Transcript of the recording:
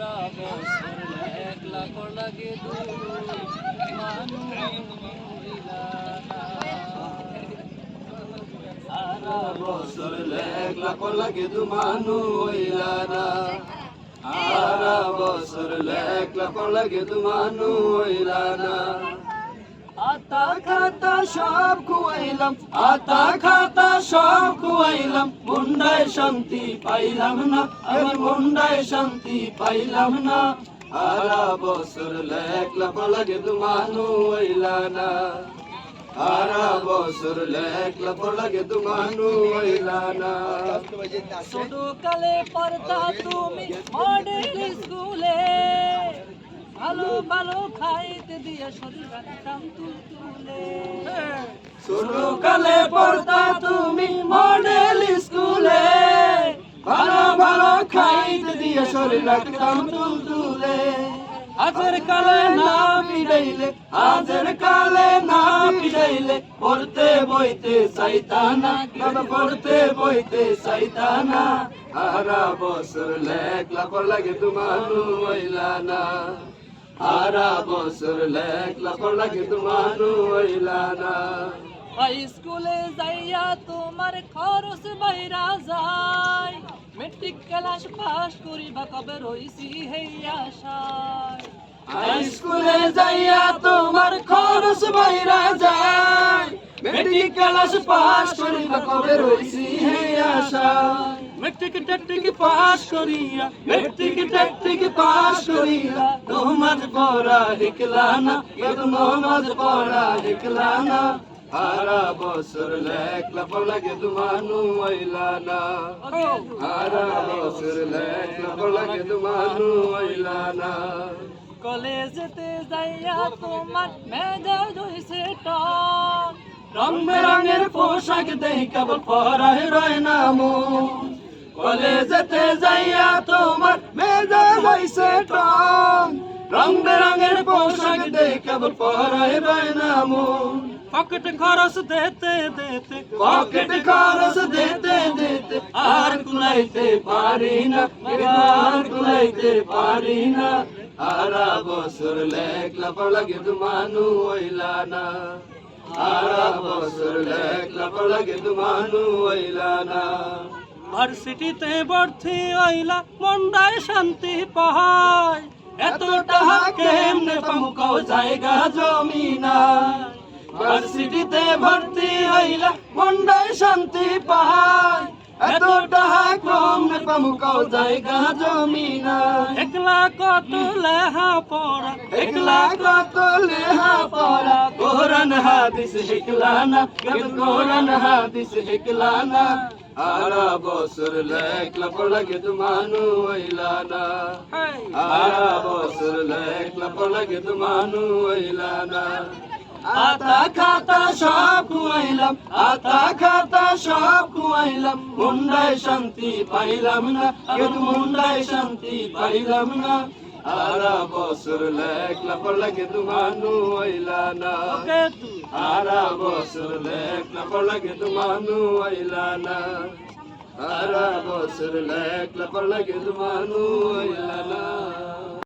সারা বছর একলা কর লাগে দুই মানুষ হইলা না। সারা বছর একলা কর লাগে দু মানুষ হইলা না। সারা বছর একলা কর লাগে দু মানুষ হইলা না। আতা খাতা সব খুয়াইলাম, আতা খাতা সব খুয়াইলাম, মুন্ডায় শান্তি পাইলাম না, আমার মুন্ডায় শান্তি পাইলাম না। সারা বছর একলা কর লাগে দু মানুষ হইলা না। সারা বছর একলা কর লাগে দু মানুষ হইলা না। ছোট কালে পড়তা তুমি মডেল স্কুলে, ভালো ভালো খাইতে দিয়া শরীর রাখতাম তুলতুলে। ছোট কালে পড়তা তুমি মডেল স্কুলে, ভালো ভালো খাইতে দিয়া শরীর রাখতাম তুলতুলে। আজের কালে না পিড়াইলে, আজের কালে না পিড়াইলে, পড়তে বইতে চাইতানা, বাবা পড়তে বইতে চাইতানা। সারা বছর একলা কর লাগে দু মানুষ হইলা না। সারা বছর একলা কর লাগে দু মানুষ হইলা না। হাই স্কুলে যাইয়া তোমার খরচ বাইরা যায়, মেট্রিক ক্লাস পাস করিবা কবে রইছি হেই আশায়। হাই স্কুলে যাইয়া তোমার খরচ বাইরা যায়, মেট্রিক ক্লাস পাস করিবা কবে রইছি হেই আশায়। মেট্রিক টেট্রিক পাস করিয়া, মেট্রিক টেট্রিক পাস করিয়া, নমাজ পড়া শিখলা না, নমাজ পড়া শিখলা না। সারা বছর একলা কর লাগে দু মানুষ হইলা না। সারা বছর একলা কর লাগে দু মানুষ হইলা না। কলেজেতে যাইয়া তোমার মেজাজ হইছে টন, রং বেরঙের পোশাক দেই কেবল পরায় রয় না মন। কলেজেতে যাইয়া তোমার মেজাজ হইছে টন, রং বেরঙের পোশাক দেই কেবল পরায় রয় না মন। পকেট খরচ দিতে দিতে, পকেট খরচ দিতে দিতে, আর কুলাইতে পারি না, আর কুলাইতে পারি না। সারা বছর একলা কর লাগে দু মানুষ হইলা না। সারা বছর একলা কর লাগে দু মানুষ হইলা না। ভার্সিটিতে ভর্তি হইলা মন্ডায় শান্তি পায়, এত টাকা কেমনে পামু কও জায়গা জমি নাই। ভার্সিটিতে ভর্তি হইলা মন্ডায় শান্তি পায়, এত টাকা কেমনে পামু কও জায়গা জমি নাই। একলা কত লেহা পড়া, একলা কত লেহা পড়া, কোরআন হাদিস শিখলা না, কোরআন হাদিস শিখলা না। সারা বছর একলা কর লাগে দু মানুষ হইলা না। সারা বছর একলা কর লাগে দু মানুষ হইলা না। আতা খাতা সব খুয়াইলাম, আতা খাতা সব খুয়াইলাম, মুন্ডায় শান্তি পাইলাম না, মুন্ডায় শান্তি পাইলাম না। সারা বছর একলা কর লাগে দু মানুষ হইলা না। সারা বছর একলা কর লাগে দু মানুষ হইলা না। সারা বছর একলা কর লাগে দু মানুষ হইলা না।